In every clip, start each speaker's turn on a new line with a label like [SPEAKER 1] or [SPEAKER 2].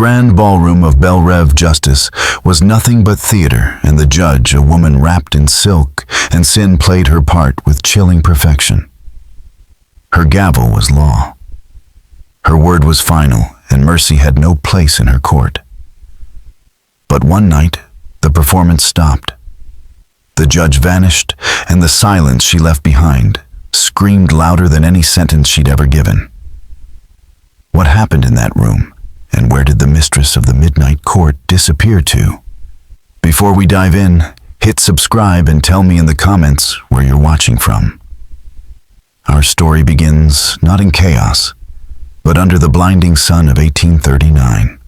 [SPEAKER 1] grand ballroom of Belle Reve Justice was nothing but theater, and the judge, a woman wrapped in silk, and sin played her part with chilling perfection. Her gavel was law. Her word was final, and mercy had no place in her court. But one night, the performance stopped. The judge vanished, and the silence she left behind screamed louder than any sentence she'd ever given. What happened in that room, and where did the mistress of the Midnight Court disappear to? Before we dive in, hit subscribe and tell me in the comments where you're watching from. Our story begins not in chaos, but under the blinding sun of 1839.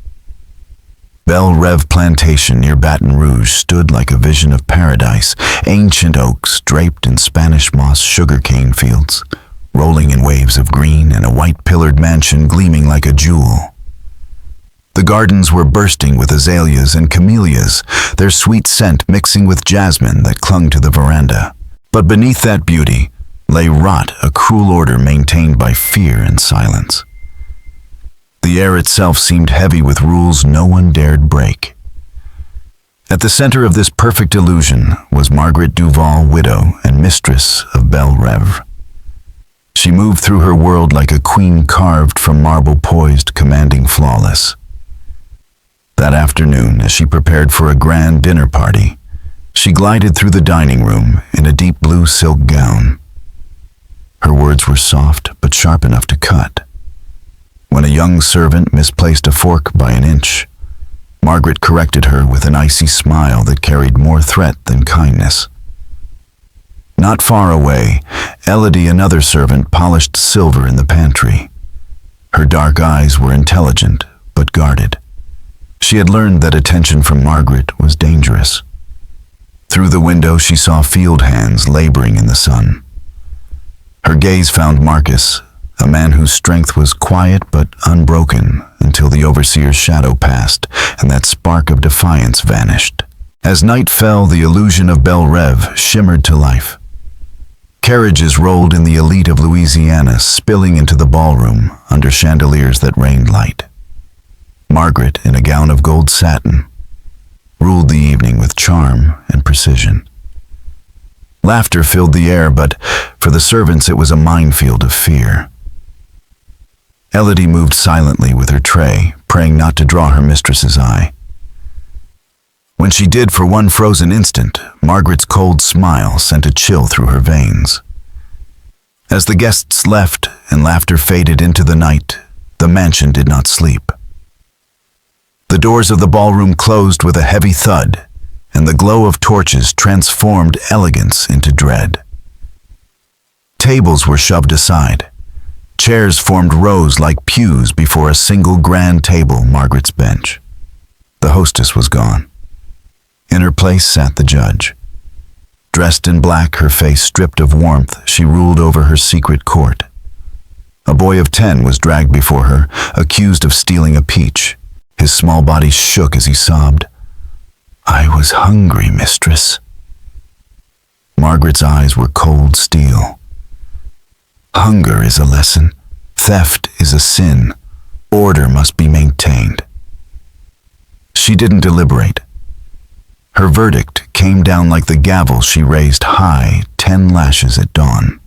[SPEAKER 1] Belle Reve Plantation near Baton Rouge stood like a vision of paradise, ancient oaks draped in Spanish moss sugarcane fields, rolling in waves of green, and a white-pillared mansion gleaming like a jewel. The gardens were bursting with azaleas and camellias, their sweet scent mixing with jasmine that clung to the veranda. But beneath that beauty lay rot, a cruel order maintained by fear and silence. The air itself seemed heavy with rules no one dared break. At the center of this perfect illusion was Margaret Duval, widow and mistress of Belle Reve. She moved through her world like a queen carved from marble, poised, commanding, flawless. That afternoon, as she prepared for a grand dinner party, she glided through the dining room in a deep blue silk gown. Her words were soft but sharp enough to cut. When a young servant misplaced a fork by an inch, Margaret corrected her with an icy smile that carried more threat than kindness. Not far away, Elodie, another servant, polished silver in the pantry. Her dark eyes were intelligent but guarded. She had learned that attention from Margaret was dangerous. Through the window she saw field hands laboring in the sun. Her gaze found Marcus, a man whose strength was quiet but unbroken until the overseer's shadow passed and that spark of defiance vanished. As night fell, the illusion of Belle Reve shimmered to life. Carriages rolled in the elite of Louisiana, spilling into the ballroom under chandeliers that rained light. Margaret, in a gown of gold satin, ruled the evening with charm and precision. Laughter filled the air, but for the servants it was a minefield of fear. Elodie moved silently with her tray, praying not to draw her mistress's eye. When she did for one frozen instant, Margaret's cold smile sent a chill through her veins. As the guests left and laughter faded into the night, the mansion did not sleep. The doors of the ballroom closed with a heavy thud, and the glow of torches transformed elegance into dread. Tables were shoved aside. Chairs formed rows like pews before a single grand table, Margaret's bench. The hostess was gone. In her place sat the judge. Dressed in black, her face stripped of warmth, she ruled over her secret court. A boy of 10 was dragged before her, accused of stealing a peach. His small body shook as he sobbed, "I was hungry, mistress." Margaret's eyes were cold steel. Hunger is a lesson. Theft is a sin. Order must be maintained. She didn't deliberate. Her verdict came down like the gavel she raised high, 10 lashes at dawn.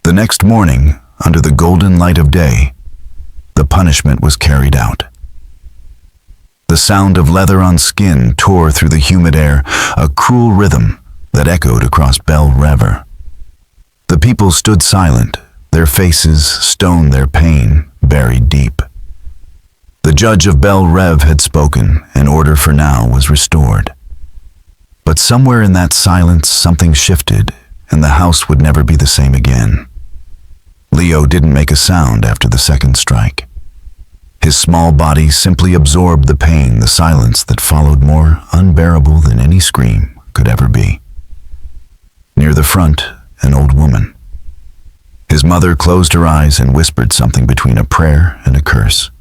[SPEAKER 1] The next morning, under the golden light of day, the punishment was carried out. The sound of leather on skin tore through the humid air, a cruel rhythm that echoed across Belle Reve. The people stood silent, their faces stone, their pain buried deep. The judge of Belle Reve had spoken, and order for now was restored. But somewhere in that silence something shifted, and the house would never be the same again. Leo didn't make a sound after the second strike. His small body simply absorbed the pain, the silence that followed more unbearable than any scream could ever be. Near the front, an old woman. His mother closed her eyes and whispered something between a prayer and a curse.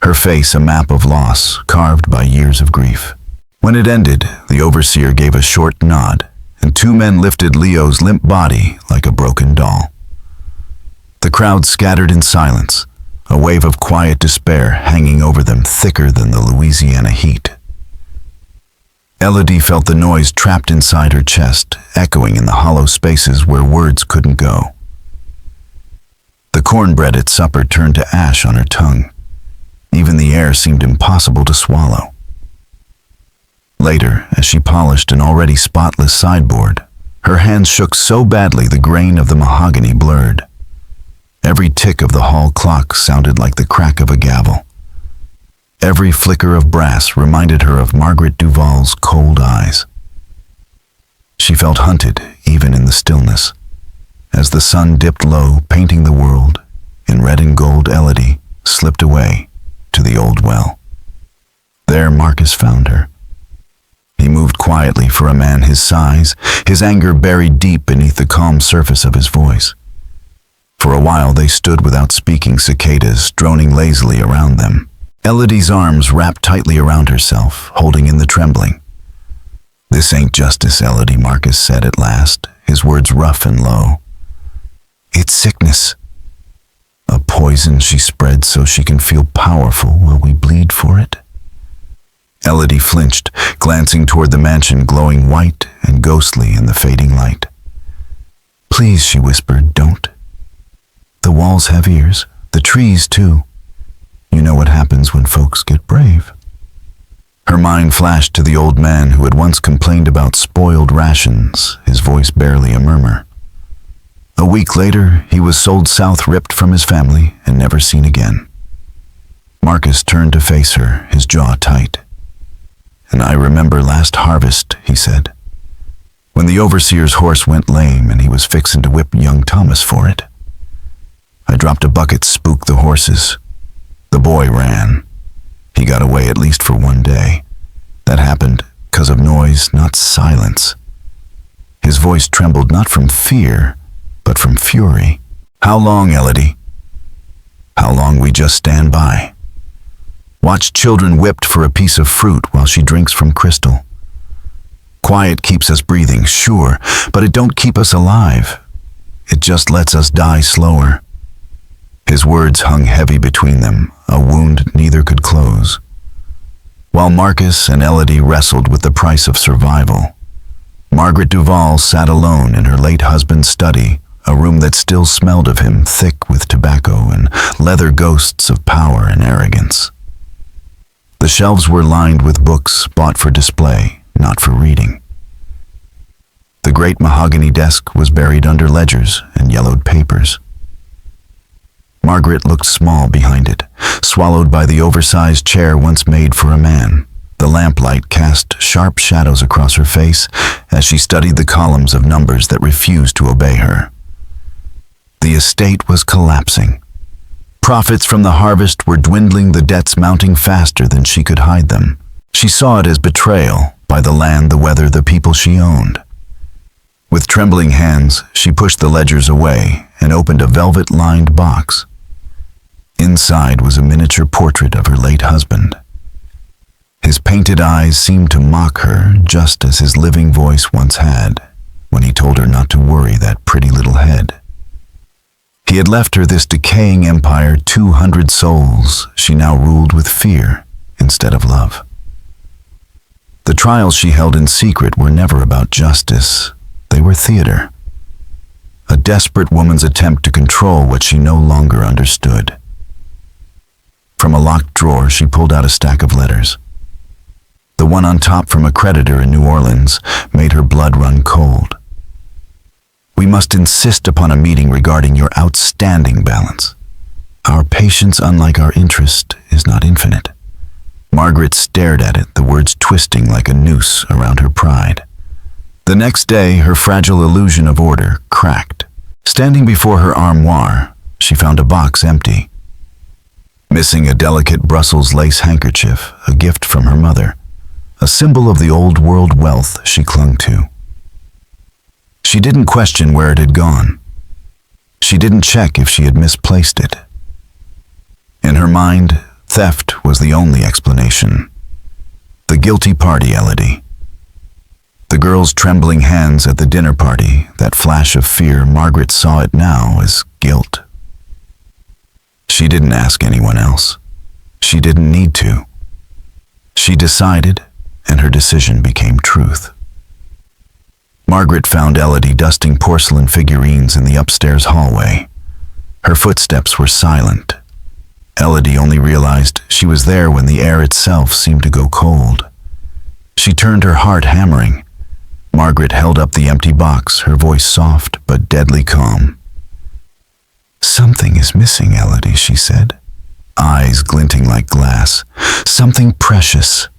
[SPEAKER 1] Her face a map of loss, carved by years of grief. When it ended, the overseer gave a short nod, and 2 men lifted Leo's limp body like a broken doll. The crowd scattered in silence, a wave of quiet despair hanging over them thicker than the Louisiana heat. Elodie felt the noise trapped inside her chest, echoing in the hollow spaces where words couldn't go. The cornbread at supper turned to ash on her tongue. Even the air seemed impossible to swallow. Later, as she polished an already spotless sideboard, her hands shook so badly the grain of the mahogany blurred. Every tick of the hall clock sounded like the crack of a gavel. Every flicker of brass reminded her of Margaret Duval's cold eyes. She felt hunted even in the stillness. As the sun dipped low, painting the world, in red and gold, Elodie slipped away to the old well. There Marcus found her. He moved quietly for a man his size, his anger buried deep beneath the calm surface of his voice. For a while they stood without speaking, cicadas droning lazily around them. Elodie's arms wrapped tightly around herself, holding in the trembling. "This ain't justice, Elodie," Marcus said at last, his words rough and low. "It's sickness. A poison she spread so she can feel powerful while we bleed for it." Elodie flinched, glancing toward the mansion glowing white and ghostly in the fading light. "Please," she whispered, "don't. The walls have ears, the trees too. You know what happens when folks get brave." Her mind flashed to the old man who had once complained about spoiled rations, his voice barely a murmur. A week later, he was sold south, ripped from his family, and never seen again. Marcus turned to face her, his jaw tight. "And I remember last harvest," he said, "when the overseer's horse went lame and he was fixin' to whip young Thomas for it. I dropped a bucket, spooked the horses. The boy ran. He got away at least for one day. That happened 'cause of noise, not silence." His voice trembled not from fear, but from fury. "How long, Elodie? How long we just stand by? Watch children whipped for a piece of fruit while she drinks from crystal. Quiet keeps us breathing, sure, but it don't keep us alive. It just lets us die slower." His words hung heavy between them, a wound neither could close. While Marcus and Elodie wrestled with the price of survival, Margaret Duval sat alone in her late husband's study, a room that still smelled of him, thick with tobacco and leather ghosts of power and arrogance. The shelves were lined with books bought for display, not for reading. The great mahogany desk was buried under ledgers and yellowed papers. Margaret looked small behind it, swallowed by the oversized chair once made for a man. The lamplight cast sharp shadows across her face as she studied the columns of numbers that refused to obey her. The estate was collapsing. Profits from the harvest were dwindling, the debts mounting faster than she could hide them. She saw it as betrayal by the land, the weather, the people she owned. With trembling hands, she pushed the ledgers away and opened a velvet-lined box. Inside was a miniature portrait of her late husband. His painted eyes seemed to mock her, just as his living voice once had, when he told her not to worry that pretty little head. He had left her this decaying empire, 200 souls she now ruled with fear instead of love. The trials she held in secret were never about justice. They were theater. A desperate woman's attempt to control what she no longer understood. From a locked drawer, she pulled out a stack of letters. The one on top, from a creditor in New Orleans, made her blood run cold. "We must insist upon a meeting regarding your outstanding balance. Our patience, unlike our interest, is not infinite." Margaret stared at it, the words twisting like a noose around her pride. The next day, her fragile illusion of order cracked. Standing before her armoire, she found a box empty. Missing a delicate Brussels lace handkerchief, a gift from her mother, a symbol of the old world wealth she clung to. She didn't question where it had gone. She didn't check if she had misplaced it. In her mind, theft was the only explanation. The guilty party, Elodie. The girl's trembling hands at the dinner party, that flash of fear, Margaret saw it now as guilt. She didn't ask anyone else. She didn't need to. She decided, and her decision became truth. Margaret found Elodie dusting porcelain figurines in the upstairs hallway. Her footsteps were silent. Elodie only realized she was there when the air itself seemed to go cold. She turned, her heart hammering. Margaret held up the empty box, her voice soft but deadly calm. "Something is missing, Elodie," she said, eyes glinting like glass. "Something precious."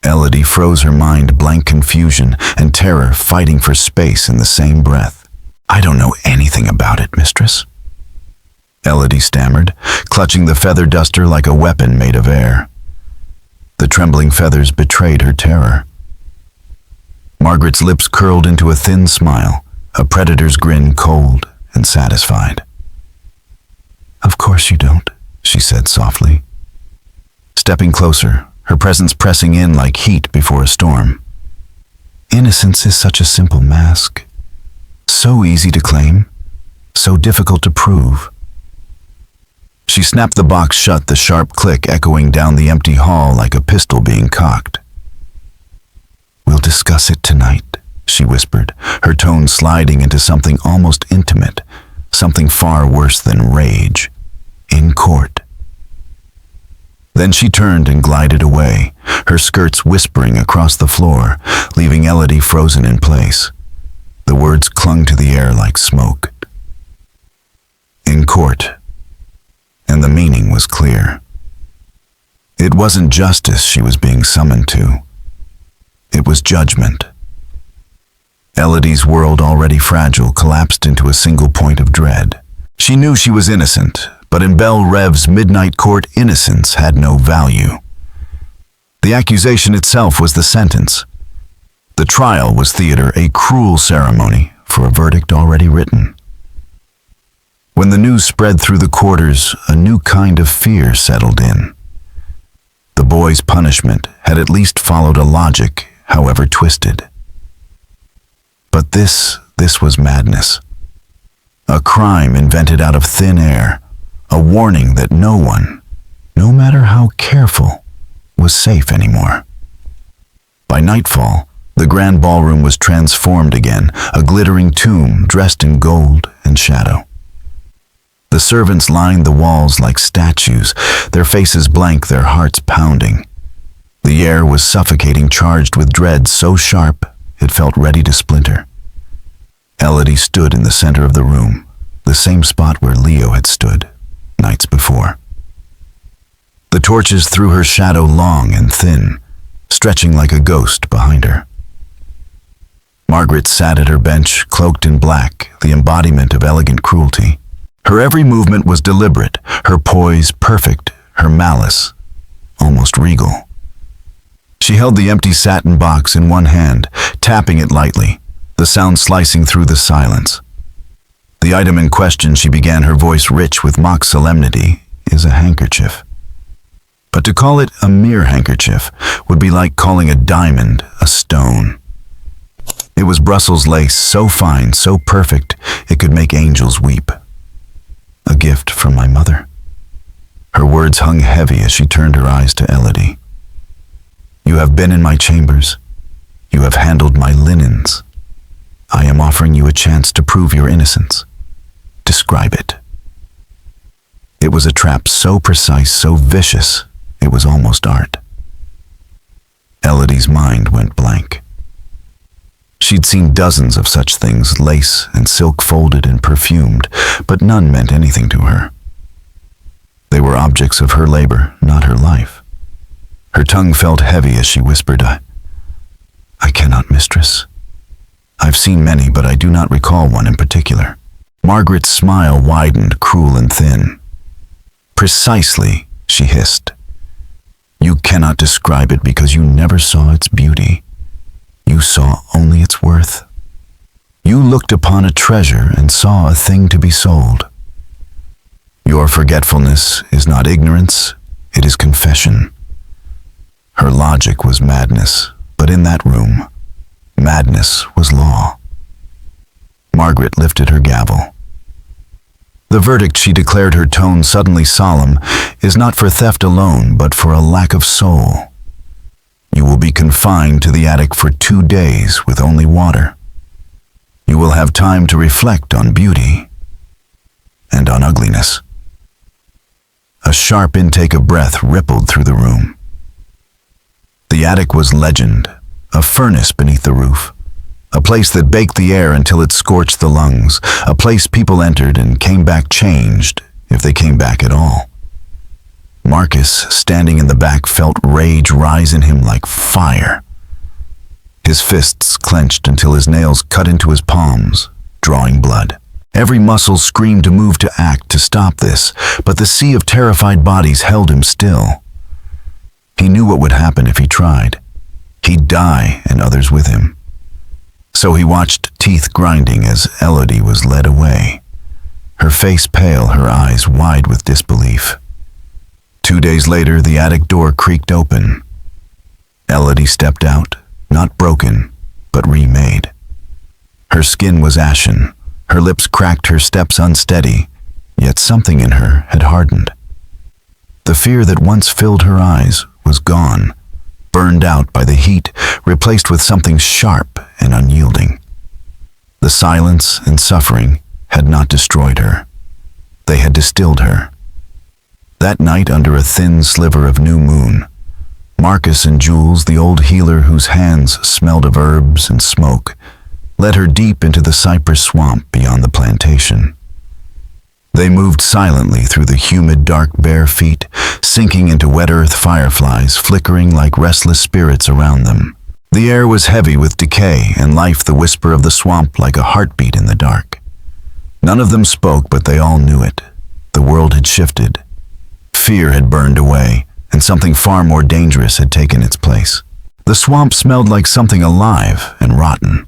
[SPEAKER 1] Elodie froze, her mind blank confusion and terror fighting for space in the same breath. "I don't know anything about it, Mistress," Elodie stammered, clutching the feather duster like a weapon made of air. The trembling feathers betrayed her terror. Margaret's lips curled into a thin smile, a predator's grin, cold and satisfied. "Of course you don't," she said softly. Stepping closer, her presence pressing in like heat before a storm. "Innocence is such a simple mask. So easy to claim, so difficult to prove." She snapped the box shut, the sharp click echoing down the empty hall like a pistol being cocked. "We'll discuss it tonight," she whispered, her tone sliding into something almost intimate, something far worse than rage. "In court." Then she turned and glided away, her skirts whispering across the floor, leaving Elodie frozen in place. The words clung to the air like smoke. In court. And the meaning was clear. It wasn't justice she was being summoned to. It was judgment. Elodie's world, already fragile, collapsed into a single point of dread. She knew she was innocent, but in Belle Rev's midnight court, innocence had no value. The accusation itself was the sentence. The trial was theater, a cruel ceremony for a verdict already written. When the news spread through the quarters, a new kind of fear settled in. The boy's punishment had at least followed a logic, however twisted. But this was madness. A crime invented out of thin air, a warning that no one, no matter how careful, was safe anymore. By nightfall, the grand ballroom was transformed again, a glittering tomb dressed in gold and shadow. The servants lined the walls like statues, their faces blank, their hearts pounding. The air was suffocating, charged with dread so sharp it felt ready to splinter. Elodie stood in the center of the room, the same spot where Leo had stood nights before. The torches threw her shadow long and thin, stretching like a ghost behind her. Margaret sat at her bench, cloaked in black, the embodiment of elegant cruelty. Her every movement was deliberate, her poise perfect, her malice almost regal. She held the empty satin box in one hand, tapping it lightly, the sound slicing through the silence. The item in question, she began, her voice rich with mock solemnity, is a handkerchief. But to call it a mere handkerchief would be like calling a diamond a stone. It was Brussels lace, so fine, so perfect, it could make angels weep. A gift from my mother. Her words hung heavy as she turned her eyes to Elodie. You have been in my chambers. You have handled my linens. I am offering you a chance to prove your innocence. Describe it. It was a trap so precise, so vicious, it was almost art. Elodie's mind went blank. She'd seen dozens of such things, lace and silk folded and perfumed, but none meant anything to her. They were objects of her labor, not her life. Her tongue felt heavy as she whispered, I cannot, Mistress. I've seen many, but I do not recall one in particular. Margaret's smile widened, cruel and thin. Precisely, she hissed. You cannot describe it because you never saw its beauty. You saw only its worth. You looked upon a treasure and saw a thing to be sold. Your forgetfulness is not ignorance, it is confession. Her logic was madness, but in that room, madness was law. Margaret lifted her gavel. The verdict, she declared, her tone suddenly solemn, is not for theft alone, but for a lack of soul. You will be confined to the attic for 2 days with only water. You will have time to reflect on beauty and on ugliness. A sharp intake of breath rippled through the room. The attic was legend, a furnace beneath the roof, a place that baked the air until it scorched the lungs, a place people entered and came back changed, if they came back at all. Marcus, standing in the back, felt rage rise in him like fire. His fists clenched until his nails cut into his palms, drawing blood. Every muscle screamed to move, to act, to stop this, but the sea of terrified bodies held him still. He knew what would happen if he tried. He'd die, and others with him. So he watched, teeth grinding, as Elodie was led away, her face pale, her eyes wide with disbelief. 2 days later, the attic door creaked open. Elodie stepped out, not broken, but remade. Her skin was ashen, her lips cracked, her steps unsteady, yet something in her had hardened. The fear that once filled her eyes was gone, burned out by the heat, replaced with something sharp and unyielding. The silence and suffering had not destroyed her. They had distilled her. That night, under a thin sliver of new moon, Marcus and Jules, the old healer whose hands smelled of herbs and smoke, led her deep into the cypress swamp beyond the plantation. They moved silently through the humid, dark, bare feet, sinking into wet earth, fireflies flickering like restless spirits around them. The air was heavy with decay, and life the whisper of the swamp like a heartbeat in the dark. None of them spoke, but they all knew it. The world had shifted. Fear had burned away, and something far more dangerous had taken its place. The swamp smelled like something alive and rotten.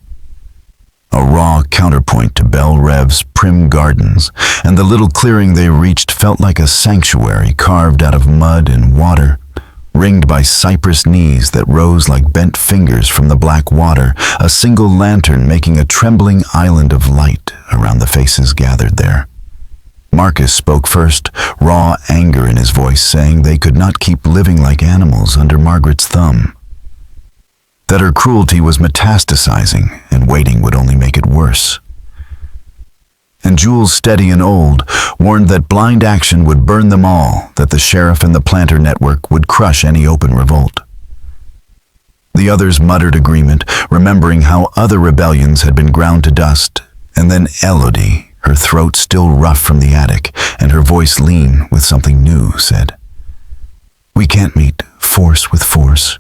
[SPEAKER 1] A raw counterpoint to Belle Rev's prim gardens, and the little clearing they reached felt like a sanctuary carved out of mud and water, ringed by cypress knees that rose like bent fingers from the black water, a single lantern making a trembling island of light around the faces gathered there. Marcus spoke first, raw anger in his voice, saying they could not keep living like animals under Margaret's thumb. That her cruelty was metastasizing, and waiting would only make it worse. And Jules, steady and old, warned that blind action would burn them all, that the sheriff and the planter network would crush any open revolt. The others muttered agreement, remembering how other rebellions had been ground to dust, and then Elodie, her throat still rough from the attic, and her voice lean with something new, said, "We can't meet force with force.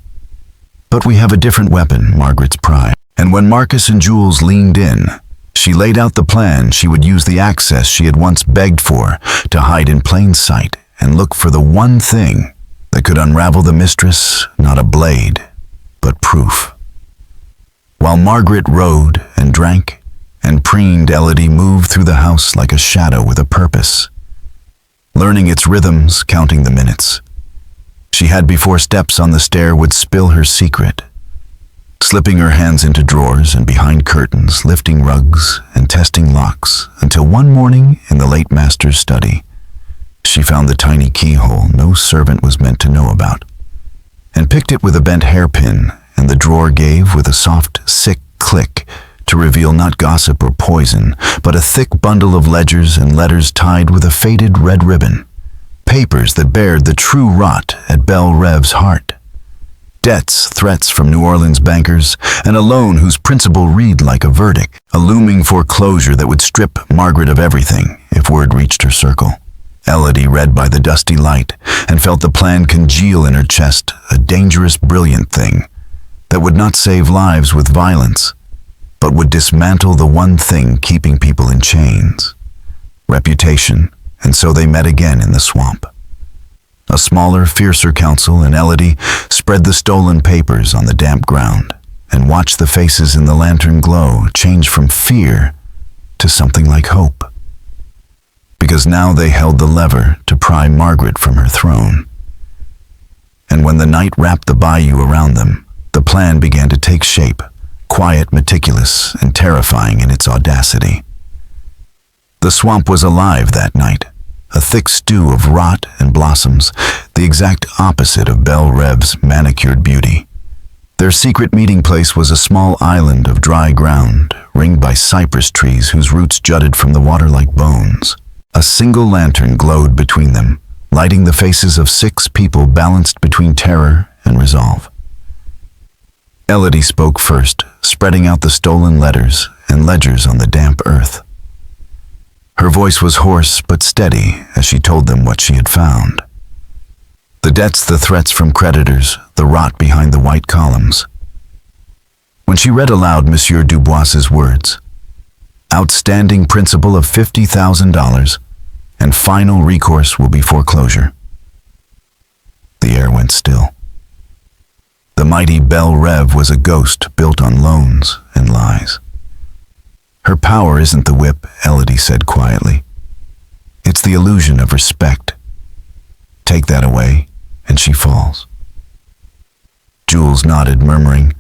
[SPEAKER 1] But we have a different weapon, Margaret's pride." And when Marcus and Jules leaned in, she laid out the plan. She would use the access she had once begged for to hide in plain sight and look for the one thing that could unravel the Mistress, not a blade, but proof. While Margaret rode and drank and preened, Elodie moved through the house like a shadow with a purpose, learning its rhythms, counting the minutes. She had before steps on the stair would spill her secret, slipping her hands into drawers and behind curtains, lifting rugs and testing locks, until one morning in the late master's study, she found the tiny keyhole no servant was meant to know about, and picked it with a bent hairpin, and the drawer gave with a soft, sick click to reveal not gossip or poison, but a thick bundle of ledgers and letters tied with a faded red ribbon. Papers that bared the true rot at Belle Rev's heart. Debts, threats from New Orleans bankers, and a loan whose principal read like a verdict, a looming foreclosure that would strip Margaret of everything if word reached her circle. Elodie read by the dusty light and felt the plan congeal in her chest, a dangerous, brilliant thing that would not save lives with violence, but would dismantle the one thing keeping people in chains: reputation. And so they met again in the swamp. A smaller, fiercer council, and Elodie spread the stolen papers on the damp ground and watched the faces in the lantern glow change from fear to something like hope. Because now they held the lever to pry Margaret from her throne. And when the night wrapped the bayou around them, the plan began to take shape, quiet, meticulous, and terrifying in its audacity. The swamp was alive that night, a thick stew of rot and blossoms, the exact opposite of Belle Rev's manicured beauty. Their secret meeting place was a small island of dry ground, ringed by cypress trees whose roots jutted from the water like bones. A single lantern glowed between them, lighting the faces of 6 people balanced between terror and resolve. Elodie spoke first, spreading out the stolen letters and ledgers on the damp earth. Her voice was hoarse but steady as she told them what she had found. The debts, the threats from creditors, the rot behind the white columns. When she read aloud Monsieur Dubois's words, outstanding principal of $50,000, and final recourse will be foreclosure, the air went still. The mighty Belle Rev was a ghost built on loans and lies. Her power isn't the whip, Elodie said quietly. It's the illusion of respect. Take that away, and she falls. Jules nodded, murmuring,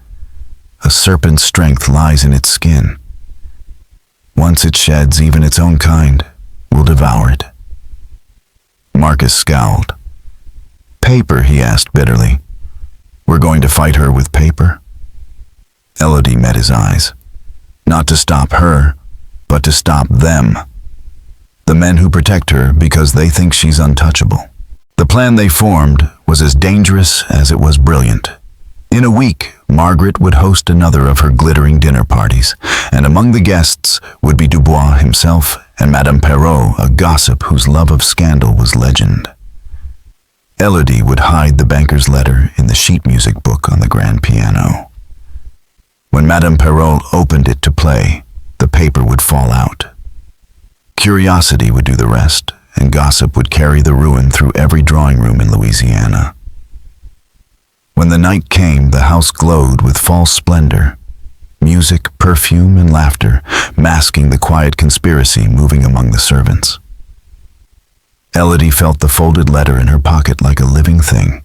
[SPEAKER 1] a serpent's strength lies in its skin. Once it sheds, even its own kind will devour it. Marcus scowled. Paper, he asked bitterly. We're going to fight her with paper? Elodie met his eyes. Not to stop her, but to stop them. The men who protect her because they think she's untouchable. The plan they formed was as dangerous as it was brilliant. In a week, Margaret would host another of her glittering dinner parties, and among the guests would be Dubois himself and Madame Perrault, a gossip whose love of scandal was legend. Elodie would hide the banker's letter in the sheet music book on the grand piano. When Madame Perrault opened it to play, the paper would fall out. Curiosity would do the rest, and gossip would carry the ruin through every drawing room in Louisiana. When the night came, the house glowed with false splendor, music, perfume, and laughter, masking the quiet conspiracy moving among the servants. Elodie felt the folded letter in her pocket like a living thing.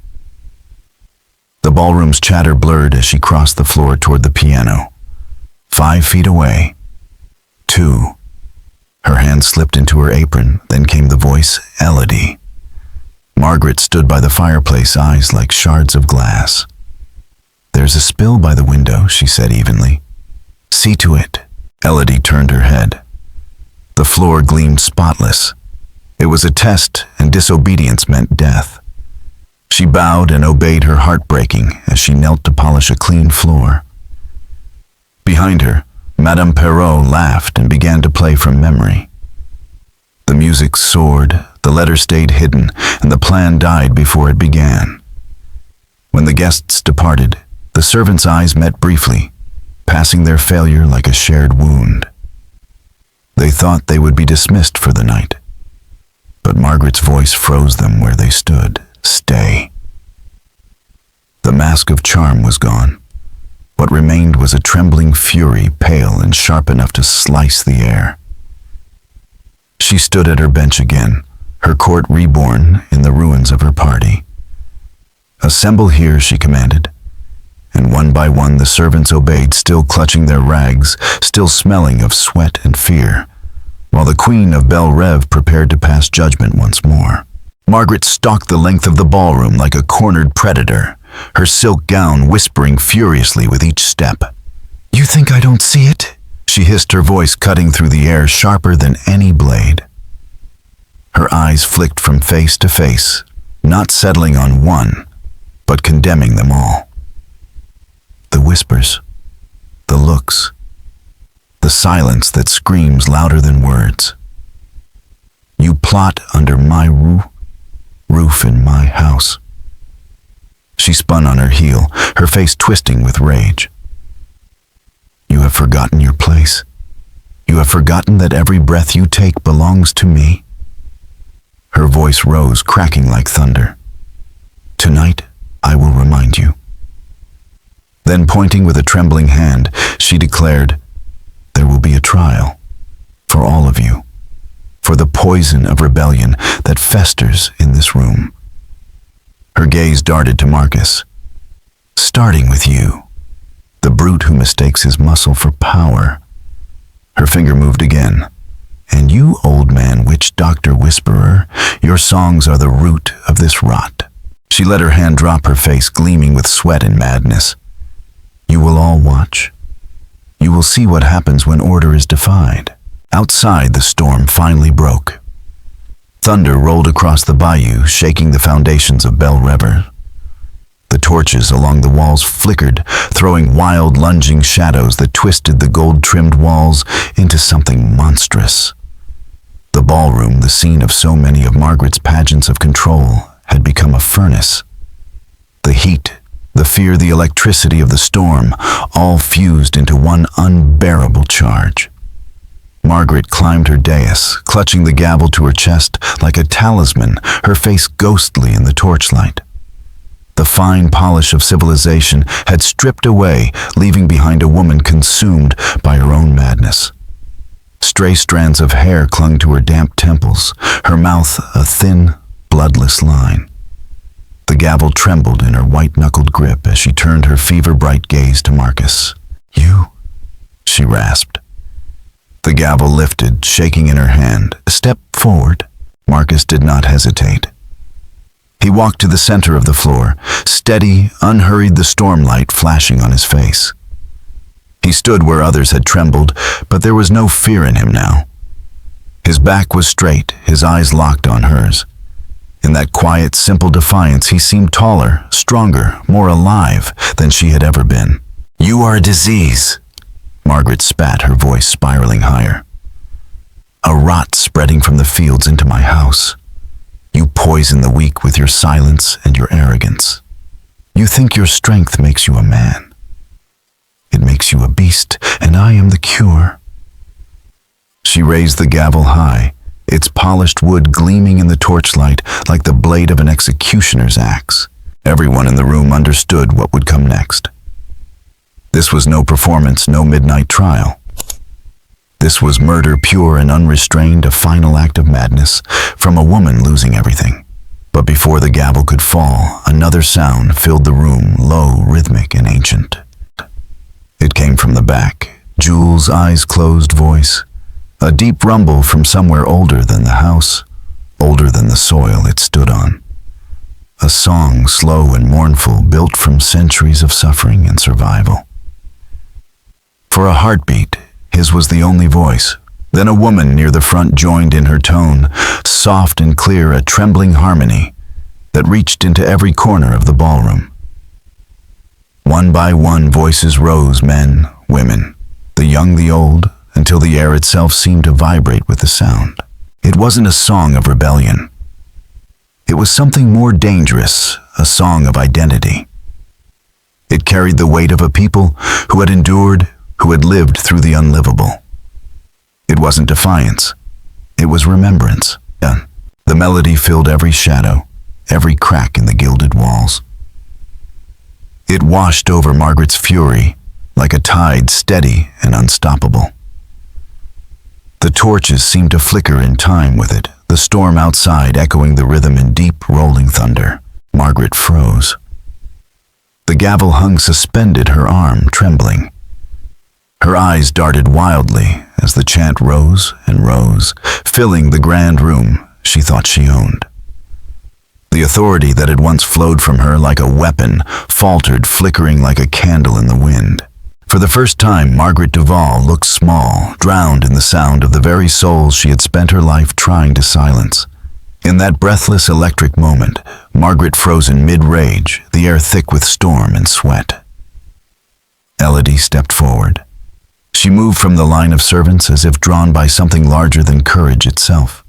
[SPEAKER 1] The ballroom's chatter blurred as she crossed the floor toward the piano. 5 feet away. 2. Her hand slipped into her apron, then came the voice, Elodie. Margaret stood by the fireplace, eyes like shards of glass. There's a spill by the window, she said evenly. See to it. Elodie turned her head. The floor gleamed spotless. It was a test, and disobedience meant death. She bowed and obeyed, her heart breaking as she knelt to polish a clean floor. Behind her, Madame Perrault laughed and began to play from memory. The music soared, the letter stayed hidden, and the plan died before it began. When the guests departed, the servants' eyes met briefly, passing their failure like a shared wound. They thought they would be dismissed for the night, but Margaret's voice froze them where they stood. Stay. The mask of charm was gone. What remained was a trembling fury, pale and sharp enough to slice the air. She stood at her bench again, her court reborn in the ruins of her party. Assemble here, she commanded, and one by one the servants obeyed, still clutching their rags, still smelling of sweat and fear, while the Queen of Belle Rev prepared to pass judgment once more. Margaret stalked the length of the ballroom like a cornered predator, her silk gown whispering furiously with each step. You think I don't see it? She hissed, her voice cutting through the air sharper than any blade. Her eyes flicked from face to face, not settling on one, but condemning them all. The whispers, the looks, the silence that screams louder than words. You plot under my roof in my house. She spun on her heel, her face twisting with rage. You have forgotten your place. You have forgotten that every breath you take belongs to me. Her voice rose, cracking like thunder. Tonight, I will remind you. Then, pointing with a trembling hand, she declared, there will be a trial for all of you, for the poison of rebellion that festers in this room. Her gaze darted to Marcus. Starting with you, the brute who mistakes his muscle for power. Her finger moved again, And you, old man witch doctor whisperer, your songs are the root of this rot. She let her hand drop, her face gleaming with sweat and madness. You will all watch. You will see what happens when order is defied. Outside, the storm finally broke. Thunder rolled across the bayou, shaking the foundations of Belle Reve. The torches along the walls flickered, throwing wild, lunging shadows that twisted the gold-trimmed walls into something monstrous. The ballroom, the scene of so many of Margaret's pageants of control, had become a furnace. The heat, the fear, the electricity of the storm, all fused into one unbearable charge. Margaret climbed her dais, clutching the gavel to her chest like a talisman, her face ghostly in the torchlight. The fine polish of civilization had stripped away, leaving behind a woman consumed by her own madness. Stray strands of hair clung to her damp temples, her mouth a thin, bloodless line. The gavel trembled in her white-knuckled grip as she turned her fever-bright gaze to Marcus. "You?" she rasped. The gavel lifted, shaking in her hand. A step forward. Marcus did not hesitate. He walked to the center of the floor, steady, unhurried, the stormlight flashing on his face. He stood where others had trembled, but there was no fear in him now. His back was straight, his eyes locked on hers. In that quiet, simple defiance, he seemed taller, stronger, more alive than she had ever been. "You are a disease," Margaret spat, her voice spiraling higher. "A rot spreading from the fields into my house. You poison the weak with your silence and your arrogance. You think your strength makes you a man. It makes you a beast, and I am the cure." She raised the gavel high, its polished wood gleaming in the torchlight like the blade of an executioner's axe. Everyone in the room understood what would come next. This was no performance, no midnight trial. This was murder, pure and unrestrained, a final act of madness from a woman losing everything. But before the gavel could fall, another sound filled the room, low, rhythmic, and ancient. It came from the back, Jules' eyes-closed voice, a deep rumble from somewhere older than the house, older than the soil it stood on. A song, slow and mournful, built from centuries of suffering and survival. For a heartbeat, his was the only voice. Then a woman near the front joined in her tone, soft and clear, a trembling harmony that reached into every corner of the ballroom. One by one, voices rose, men, women, the young, the old, until the air itself seemed to vibrate with the sound. It wasn't a song of rebellion. It was something more dangerous, a song of identity. It carried the weight of a people who had endured, who had lived through the unlivable. It wasn't defiance. It was remembrance. The melody filled every shadow, every crack in the gilded walls. It washed over Margaret's fury like a tide, steady and unstoppable. The torches seemed to flicker in time with it, the storm outside echoing the rhythm in deep, rolling thunder. Margaret froze. The gavel hung suspended, her arm trembling. Her eyes darted wildly as the chant rose and rose, filling the grand room she thought she owned. The authority that had once flowed from her like a weapon faltered, flickering like a candle in the wind. For the first time, Margaret Duval looked small, drowned in the sound of the very souls she had spent her life trying to silence. In that breathless, electric moment, Margaret froze in mid-rage, the air thick with storm and sweat. Elodie stepped forward. She moved from the line of servants as if drawn by something larger than courage itself.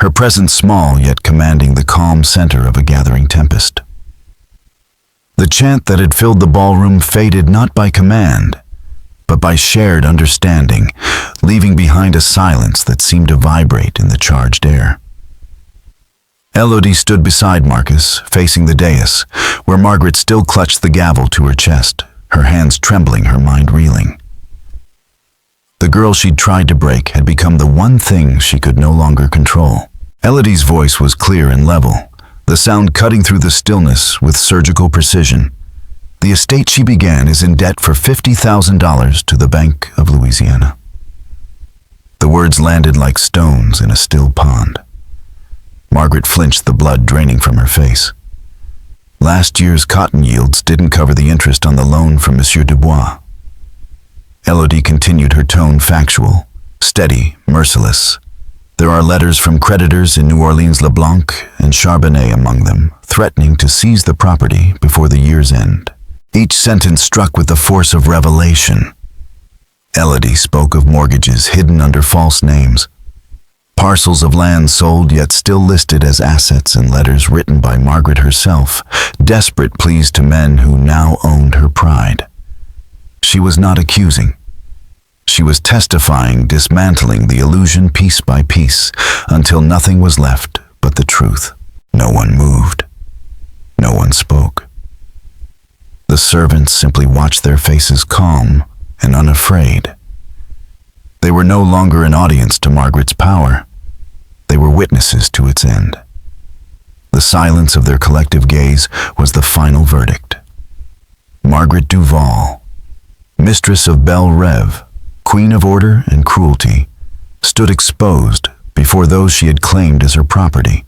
[SPEAKER 1] Her presence small yet commanding the calm center of a gathering tempest. The chant that had filled the ballroom faded not by command, but by shared understanding, leaving behind a silence that seemed to vibrate in the charged air. Elodie stood beside Marcus, facing the dais, where Margaret still clutched the gavel to her chest, her hands trembling, her mind reeling. The girl she'd tried to break had become the one thing she could no longer control. Elodie's voice was clear and level, the sound cutting through the stillness with surgical precision. The estate she began is in debt for $50,000 to the Bank of Louisiana. The words landed like stones in a still pond. Margaret flinched, the blood draining from her face. Last year's cotton yields didn't cover the interest on the loan from Monsieur Dubois. Elodie continued, her tone factual, steady, merciless. There are letters from creditors in New Orleans, LeBlanc and Charbonnet among them, threatening to seize the property before the year's end. Each sentence struck with the force of revelation. Elodie spoke of mortgages hidden under false names, parcels of land sold yet still listed as assets, and letters written by Margaret herself, desperate pleas to men who now owned her pride. She was not accusing. She was testifying, dismantling the illusion piece by piece, until nothing was left but the truth. No one moved. No one spoke. The servants simply watched, their faces calm and unafraid. They were no longer an audience to Margaret's power. They were witnesses to its end. The silence of their collective gaze was the final verdict. Margaret Duval, Mistress of Belle Reve, Queen of Order and Cruelty, stood exposed before those she had claimed as her property.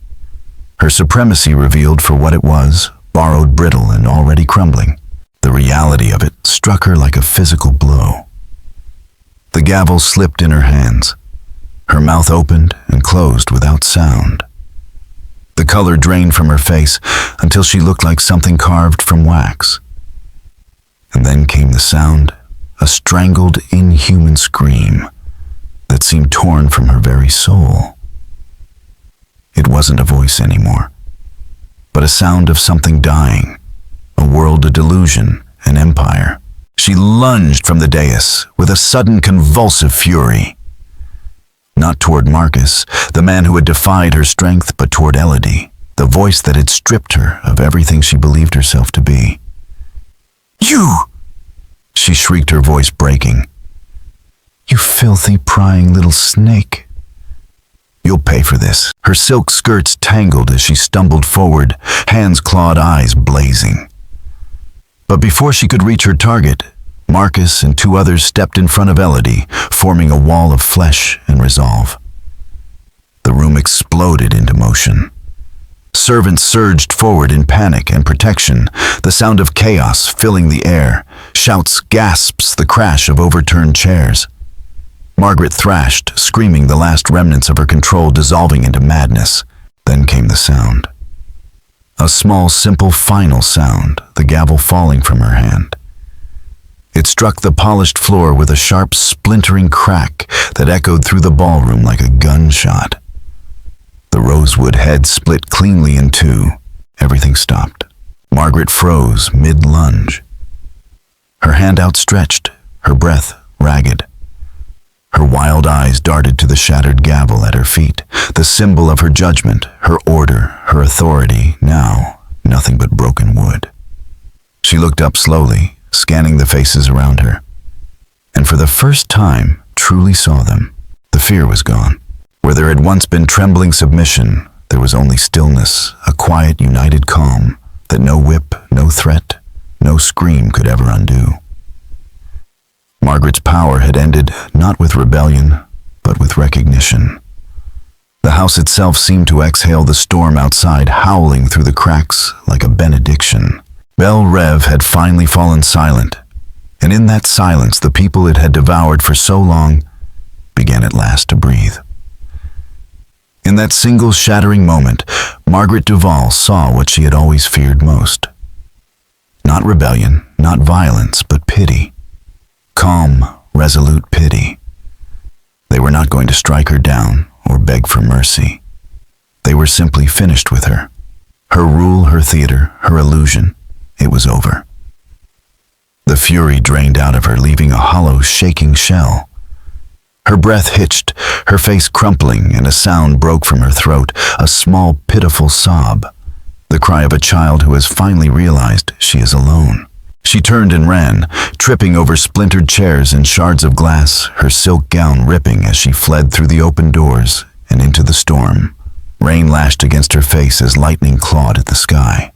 [SPEAKER 1] Her supremacy revealed for what it was, borrowed, brittle, and already crumbling. The reality of it struck her like a physical blow. The gavel slipped in her hands. Her mouth opened and closed without sound. The color drained from her face until she looked like something carved from wax. And then came the sound, a strangled, inhuman scream that seemed torn from her very soul. It wasn't a voice anymore, but a sound of something dying, a world, a delusion, an empire. She lunged from the dais with a sudden convulsive fury. Not toward Marcus, the man who had defied her strength, but toward Elodie, the voice that had stripped her of everything she believed herself to be. "You!" she shrieked, her voice breaking. "You filthy, prying little snake. You'll pay for this." Her silk skirts tangled as she stumbled forward, hands clawed, eyes blazing. But before she could reach her target, Marcus and two others stepped in front of Elodie, forming a wall of flesh and resolve. The room exploded into motion. Servants surged forward in panic and protection, the sound of chaos filling the air, shouts, gasps, the crash of overturned chairs. Margaret thrashed, screaming, the last remnants of her control dissolving into madness. Then came the sound. A small, simple, final sound, the gavel falling from her hand. It struck the polished floor with a sharp, splintering crack that echoed through the ballroom like a gunshot. The rosewood head split cleanly in two. Everything stopped. Margaret froze mid-lunge. Her hand outstretched, her breath ragged. Her wild eyes darted to the shattered gavel at her feet, the symbol of her judgment, her order, her authority, now nothing but broken wood. She looked up slowly, scanning the faces around her, and for the first time truly saw them. The fear was gone. Where there had once been trembling submission, there was only stillness, a quiet, united calm that no whip, no threat, no scream could ever undo. Margaret's power had ended not with rebellion, but with recognition. The house itself seemed to exhale the storm outside, howling through the cracks like a benediction. Belle Reve had finally fallen silent, and in that silence the people it had devoured for so long began at last to breathe. In that single shattering moment, Margaret Duval saw what she had always feared most. Not rebellion, not violence, but pity. Calm, resolute pity. They were not going to strike her down or beg for mercy. They were simply finished with her. Her rule, her theater, her illusion. It was over. The fury drained out of her, leaving a hollow, shaking shell. Her breath hitched, her face crumpling, and a sound broke from her throat, a small, pitiful sob, the cry of a child who has finally realized she is alone. She turned and ran, tripping over splintered chairs and shards of glass, her silk gown ripping as she fled through the open doors and into the storm. Rain lashed against her face as lightning clawed at the sky.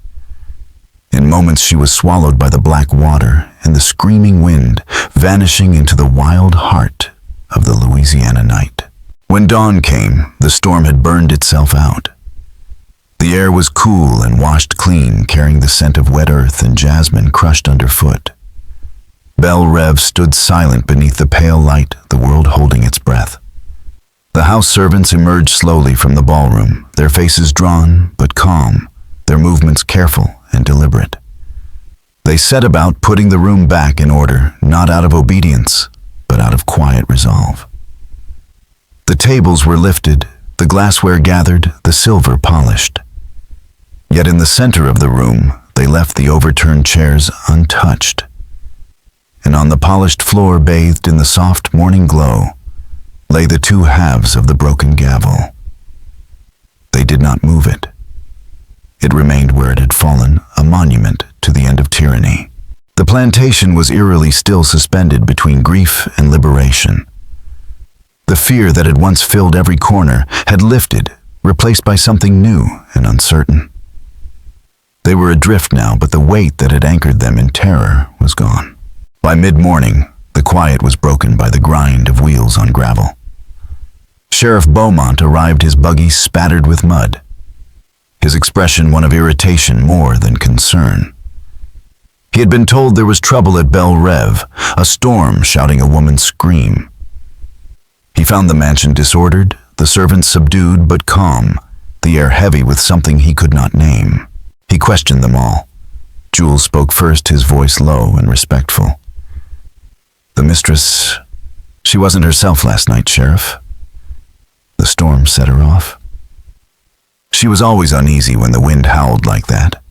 [SPEAKER 1] In moments she was swallowed by the black water and the screaming wind, vanishing into the wild heart of the Louisiana night. When dawn came, the storm had burned itself out. The air was cool and washed clean, carrying the scent of wet earth and jasmine crushed underfoot. Belle Reve stood silent beneath the pale light, the world holding its breath. The house servants emerged slowly from the ballroom, their faces drawn but calm, their movements careful and deliberate. They set about putting the room back in order, not out of obedience, but out of quiet resolve. The tables were lifted, the glassware gathered, the silver polished. Yet in the center of the room, they left the overturned chairs untouched. And on the polished floor, bathed in the soft morning glow, lay the two halves of the broken gavel. They did not move it. It remained where it had fallen, a monument to the end of tyranny. The plantation was eerily still suspended between grief and liberation. The fear that had once filled every corner had lifted, replaced by something new and uncertain. They were adrift now, but the weight that had anchored them in terror was gone. By mid-morning, the quiet was broken by the grind of wheels on gravel. Sheriff Beaumont arrived, his buggy spattered with mud, his expression one of irritation more than concern. He had been told there was trouble at Belle Reve, a storm shouting a woman's scream. He found the mansion disordered, the servants subdued but calm, the air heavy with something he could not name. He questioned them all. Jules spoke first, his voice low and respectful. "The mistress, she wasn't herself last night, Sheriff. The storm set her off. She was always uneasy when the wind howled like that."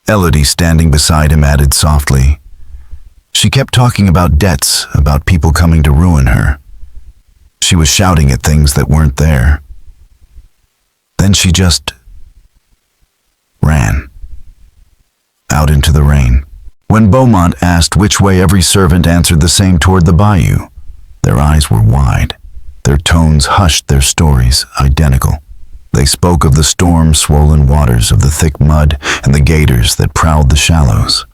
[SPEAKER 1] Elodie, standing beside him, added softly, "She kept talking about debts, about people coming to ruin her. She was shouting at things that weren't there. Then she just ran out into the rain." When Beaumont asked which way, every servant answered the same, toward the bayou. Their eyes were wide. Their tones hushed, their stories identical. They spoke of the storm-swollen waters, of the thick mud and the gators that prowled the shallows.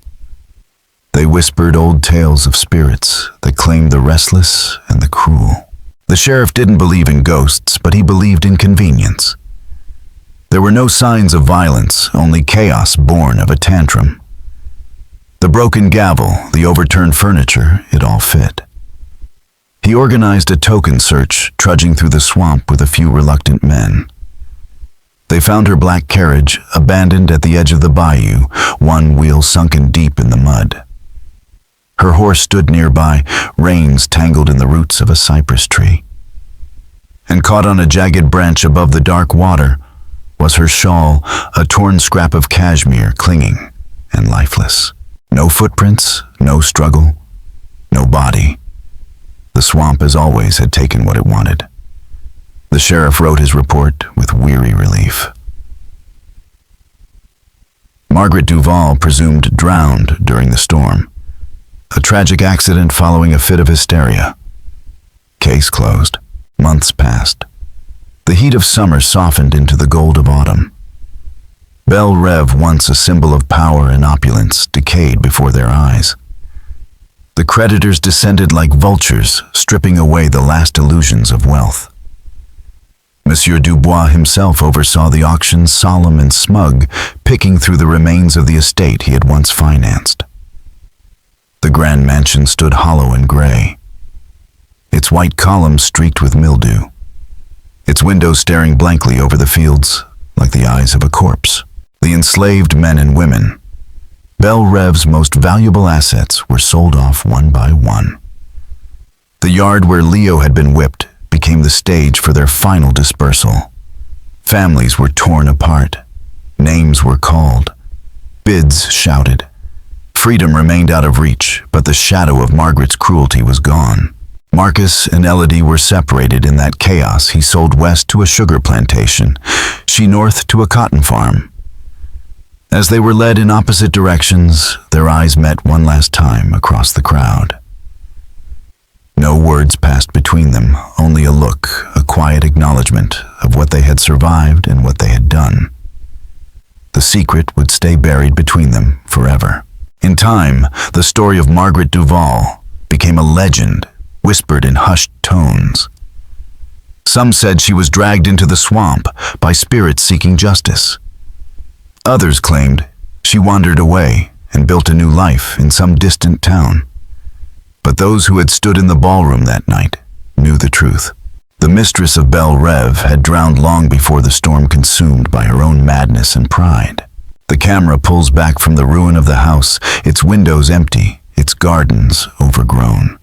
[SPEAKER 1] They whispered old tales of spirits that claimed the restless and the cruel. The sheriff didn't believe in ghosts, but he believed in convenience. There were no signs of violence, only chaos born of a tantrum. The broken gavel, the overturned furniture, it all fit. He organized a token search, trudging through the swamp with a few reluctant men. They found her black carriage, abandoned at the edge of the bayou, one wheel sunken deep in the mud. Her horse stood nearby, reins tangled in the roots of a cypress tree. And caught on a jagged branch above the dark water was her shawl, a torn scrap of cashmere, clinging and lifeless. No footprints, no struggle, no body. The swamp, as always, had taken what it wanted. The sheriff wrote his report with weary relief. Margaret Duval presumed drowned during the storm. A tragic accident following a fit of hysteria. Case closed. Months passed. The heat of summer softened into the gold of autumn. Belle Reve, once a symbol of power and opulence, decayed before their eyes. The creditors descended like vultures, stripping away the last illusions of wealth. Monsieur Dubois himself oversaw the auction, solemn and smug, picking through the remains of the estate he had once financed. The grand mansion stood hollow and gray, its white columns streaked with mildew, its windows staring blankly over the fields like the eyes of a corpse. The enslaved men and women, Belle Reve's most valuable assets, were sold off one by one. The yard where Leo had been whipped became the stage for their final dispersal. Families were torn apart. Names were called. Bids shouted. Freedom remained out of reach, but the shadow of Margaret's cruelty was gone. Marcus and Elodie were separated in that chaos. He sold west to a sugar plantation, she north to a cotton farm. As they were led in opposite directions, their eyes met one last time across the crowd. No words passed between them, only a look, a quiet acknowledgement of what they had survived and what they had done. The secret would stay buried between them forever. In time, the story of Margaret Duval became a legend, whispered in hushed tones. Some said she was dragged into the swamp by spirits seeking justice. Others claimed she wandered away and built a new life in some distant town. But those who had stood in the ballroom that night knew the truth. The mistress of Belle Reve had drowned long before the storm, consumed by her own madness and pride. The camera pulls back from the ruin of the house, its windows empty, its gardens overgrown.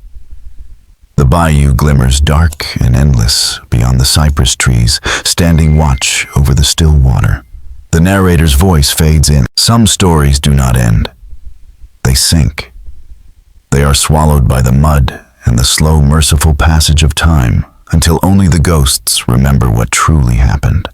[SPEAKER 1] The bayou glimmers dark and endless beyond the cypress trees, standing watch over the still water. The narrator's voice fades in. Some stories do not end. They sink. They are swallowed by the mud and the slow, merciful passage of time, until only the ghosts remember what truly happened.